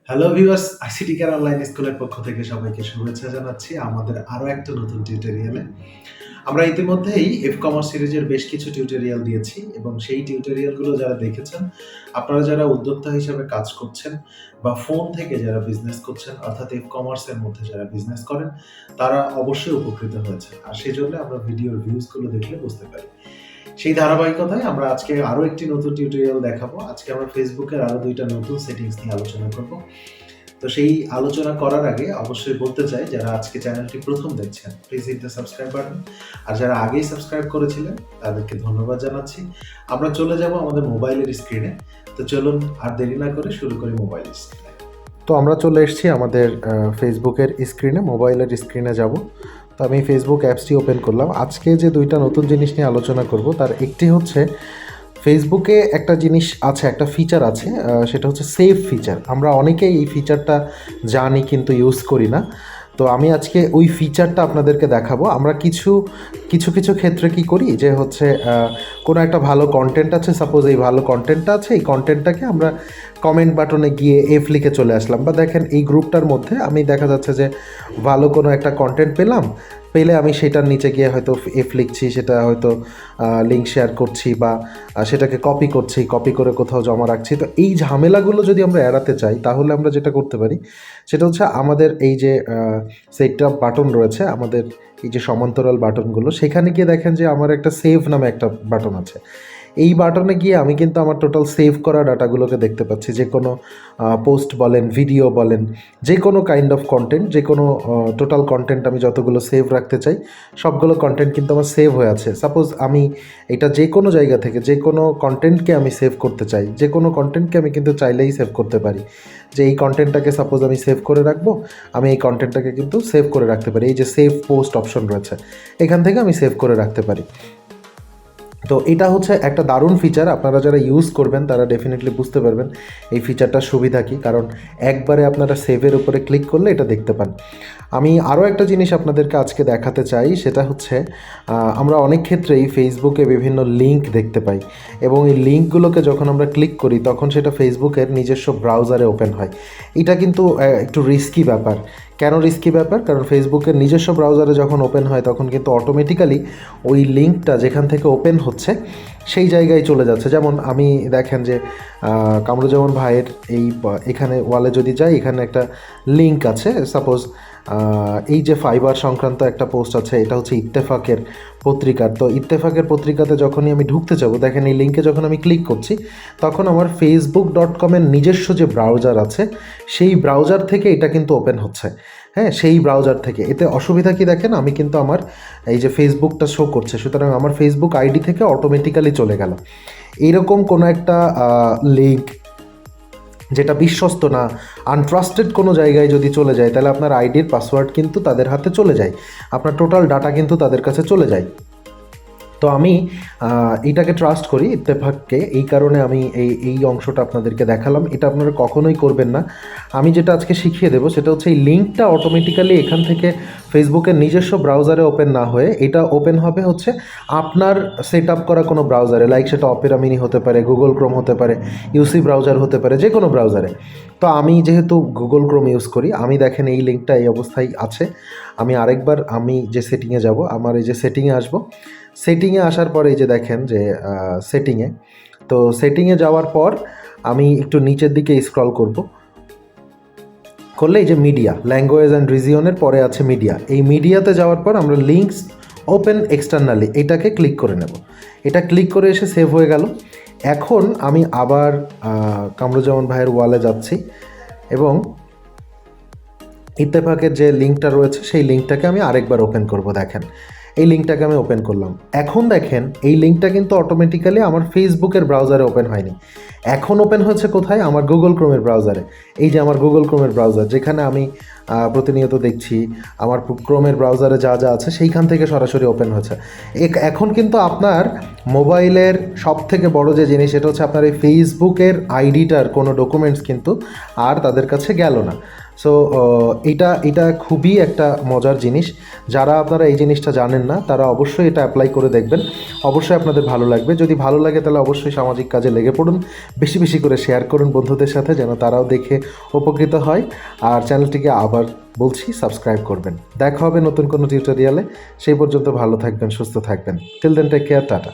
Hello viewers, ICT care online স্কুলের পক্ষ থেকে সবাইকে শুভেচ্ছা জানাচ্ছি আমাদের আরও একটা নতুন টিউটোরিয়ালে। আমরা ইতিমধ্যেই কমার্স সিরিজের বেশ কিছু টিউটোরিয়াল দিয়েছি এবং সেই টিউটোরিয়ালগুলো যারা দেখেছেন, আপনারা যারা উদ্যোক্তা হিসেবে কাজ করছেন বা ফোন থেকে যারা বিজনেস করছেন অর্থাৎ কমার্সের মধ্যে যারা বিজনেস করেন, তারা অবশ্যই উপকৃত হয়েছেন। আর সেজন্য আমরা ভিডিওর ভিউজগুলো দেখলে বুঝতে পারি। সেই ধারাবাহিকতায় আমরা আজকে আরো একটি নতুন টিউটোরিয়াল দেখাবো। আজকে আমরা ফেসবুকের আরো ২ টা নতুন সেটিংস নিয়ে আলোচনা করব। তো সেই আলোচনা করার আগে অবশ্যই বলতে চাই, যারা আজকে চ্যানেলটি প্রথম দেখছেন, please hit the subscribe button. আর যারা আগেই সাবস্ক্রাইব করেছিলেন, তাদেরকে ধন্যবাদ জানাচ্ছি। আমরা চলে যাব আমাদের মোবাইলের স্ক্রিনে। তো চলুন আর দেরি না করে শুরু করি মোবাইলের স্ক্রিনে। তো আমরা চলে এসেছি আমাদের ফেসবুকের স্ক্রিনে, মোবাইলের স্ক্রিনে যাব। তো আমি ফেসবুক অ্যাপসটি ওপেন করলাম। আজকে যে ২ টা নতুন জিনিস নিয়ে আলোচনা করব, তার একটি হচ্ছে ফেসবুকে একটা জিনিস আছে, একটা ফিচার আছে, সেটা হচ্ছে সেভ ফিচার। আমরা অনেকেই এই ফিচারটা জানি কিন্তু ইউজ করি না। তো আমি আজকে ওই ফিচারটা আপনাদেরকে দেখাবো। আমরা কিছু ক্ষেত্রে কি করি যে হচ্ছে কোনো একটা ভালো কন্টেন্ট আছে, সাপোজ এই ভালো কন্টেন্টটা আছে, এই কন্টেন্টটাকে আমরা কমেন্ট বাটনে গিয়ে লিখে চলে আসলাম, বা দেখেন এই গ্রুপটার মধ্যে আমি দেখা যাচ্ছে যে ভালো কোনো একটা কন্টেন্ট পেলে আমি সেটার নিচে গিয়ে হয়তো লিখছি, সেটা হয়তো লিঙ্ক শেয়ার করছি বা সেটাকে কপি করে কোথাও জমা রাখছি। তো এই ঝামেলাগুলো যদি আমরা এড়াতে চাই, তাহলে আমরা যেটা করতে পারি সেটা হচ্ছে আমাদের এই যে সেট আপ বাটন রয়েছে, আমাদের এই যে সমান্তরাল বাটনগুলো, সেখানে গিয়ে দেখেন যে আমার একটা সেভ নামে একটা বাটন আছে। এই বাটনে গিয়ে আমি কিন্তু আমার টোটাল সেভ করা ডাটাগুলোকে দেখতে পাচ্ছি। যে কোনো পোস্ট বলেন, ভিডিও বলেন, যে কোনো কাইন্ড অফ কন্টেন্ট, যে কোনো টোটাল কন্টেন্ট আমি যতগুলো সেভ রাখতে চাই, সবগুলো কন্টেন্ট কিন্তু আমার সেভ হয়ে আছে। সাপোজ আমি এটা যে কোনো জায়গা থেকে যে কোনো কন্টেন্টকে আমি সেভ করতে চাই, যে কোনো কন্টেন্টকে আমি কিন্তু চাইলেই সেভ করতে পারি। যে এই কন্টেন্টটাকে সাপোজ আমি সেভ করে রাখবো, আমি এই কন্টেন্টটাকে কিন্তু সেভ করে রাখতে পারি। এই যে সেভ পোস্ট অপশন রয়েছে, এখান থেকে আমি সেভ করে রাখতে পারি। তো এটা হচ্ছে একটা দারুণ ফিচার। আপনারা যারা ইউজ করবেন তারা ডেফিনেটলি বুঝতে পারবেন এই ফিচারটার সুবিধা কী, কারণ একবারে আপনারা সেভের উপরে ক্লিক করলে এটা দেখতে পান। আমি আরও একটা জিনিস আপনাদেরকে আজকে দেখাতে চাই, সেটা হচ্ছে আমরা অনেক ক্ষেত্রেই ফেসবুকে বিভিন্ন লিঙ্ক দেখতে পাই, এবং এই লিঙ্কগুলোকে যখন আমরা ক্লিক করি তখন সেটা ফেসবুকের নিজস্ব ব্রাউজারে ওপেন হয়। এটা কিন্তু একটু রিস্কি ব্যাপার। কেন রিস্কি ব্যাপার? কারণ ফেসবুকের নিজস্ব ব্রাউজারে যখন ওপেন হয় তখন কিন্তু অটোমেটিক্যালি ওই লিঙ্কটা যেখান থেকে ওপেন হচ্ছে সেই জায়গায় চলে যাচ্ছে। যেমন আমি দেখেন যে কামরুজ্জামান ভাইয়ের এখানে ওয়ালে যদি যাই, এখানে একটা লিঙ্ক আছে। সাপোজ এই যে ফাইবার সংক্রান্ত একটা পোস্ট আছে, এটা হচ্ছে ইত্তেফাকের পত্রিকার। তো ইত্তেফাকের পত্রিকাতে যখনই আমি ঢুকতে যাবো, দেখেন এই লিঙ্কে যখন আমি ক্লিক করছি, তখন আমার facebook.com-এর নিজস্ব যে ব্রাউজার আছে, সেই ব্রাউজার থেকে এটা কিন্তু ওপেন হচ্ছে। হ্যাঁ, সেই ব্রাউজার থেকে। এতে অসুবিধা কি দেখেন, আমি কিন্তু আমার এই যে ফেসবুকটা শো করছে, সুতরাং আমার ফেসবুক আইডি থেকে অটোমেটিক্যালি চলে গেল। এইরকম কোনো একটা লিঙ্ক যেটা বিশ্বস্ত না, আনট্রাস্টেড কোনো জায়গায় যদি চলে যায়, তাহলে আপনার আইডির পাসওয়ার্ড কিন্তু তাদের হাতে চলে যায়, আপনার টোটাল ডাটা কিন্তু তাদের কাছে চলে যায়। তো আমি এটাকে ট্রাস্ট করি, ইত্তেফাককে। এই কারণে আমি এই অংশটা আপনাদেরকে দেখালাম। এটা আপনারা কখনোই করবেন না। আমি যেটা আজকে শিখিয়ে দেবো সেটা হচ্ছে এই লিঙ্কটা অটোমেটিক্যালি এখান থেকে ফেসবুকের নিজস্ব ব্রাউজারে ওপেন না হয়ে এটা ওপেন হবে হচ্ছে আপনার সেট আপ করা কোনো ব্রাউজারে, লাইক সেটা অপেরা মিনি হতে পারে, গুগল ক্রোম হতে পারে, ইউসি ব্রাউজার হতে পারে, যে কোনো ব্রাউজারে। তো আমি যেহেতু গুগল ক্রোম ইউজ করি, আমি দেখেন এই লিঙ্কটা এই অবস্থায় আছে। আমি আরেকবার আমি যে সেটিংয়ে যাব, আমার এই যে সেটিংয়ে আসবো, সেটিংয়ে আসার পরে এই যে দেখেন যে সেটিংয়ে, তো সেটিংয়ে যাওয়ার পর আমি একটু নিচের দিকে স্ক্রল করলে এই যে মিডিয়া, ল্যাঙ্গুয়েজ অ্যান্ড রিজিয়নের পরে আছে মিডিয়া। এই মিডিয়াতে যাওয়ার পর আমরা লিঙ্কস ওপেন এক্সটার্নালি এটাকে ক্লিক করে নেব। এটা ক্লিক করে এসে সেভ হয়ে গেল। এখন আমি আবার কামরুজ্জামান ভাইয়ের ওয়ালে যাচ্ছি এবং ইত্তেফাকের যে লিঙ্কটা রয়েছে সেই লিঙ্কটাকে আমি আরেকবার ওপেন করব। দেখেন এই লিঙ্কটাকে আমি ওপেন করলাম। এখন দেখেন এই লিঙ্কটা কিন্তু অটোমেটিক্যালি আমার ফেসবুকের ব্রাউজারে ওপেন হয়নি, এখন ওপেন হচ্ছে কোথায়? আমার গুগল ক্রোমের ব্রাউজারে। এই যে আমার গুগল ক্রোমের ব্রাউজার, যেখানে আমি প্রতিনিয়ত দেখছি আমার ক্রোমের ব্রাউজারে যা যা আছে সেইখান থেকে সরাসরি ওপেন হচ্ছে। এখন কিন্তু আপনার মোবাইলের সব থেকে বড় যে জিনিস, সেটা হচ্ছে আপনার এই ফেসবুকের আইডিটার কোনো ডকুমেন্টস কিন্তু আর তাদের কাছে গেল না। সো এটা খুবই একটা মজার জিনিস। যারা আপনারা এই জিনিসটা জানেন না তারা অবশ্যই এটা অ্যাপ্লাই করে দেখবেন, অবশ্যই আপনাদের ভালো লাগবে। যদি ভালো লাগে তাহলে অবশ্যই সামাজিক কাজে লেগে পড়ুন, বেশি বেশি করে শেয়ার করুন বন্ধুদের সাথে, যেন তারাও দেখে উপকৃত হয়। আর চ্যানেলটিকে আবার বলছি সাবস্ক্রাইব করবেন। দেখা হবে নতুন কোনো টিউটোরিয়ালে, সেই পর্যন্ত ভালো থাকবেন, সুস্থ থাকবেন। Till then take care, tata.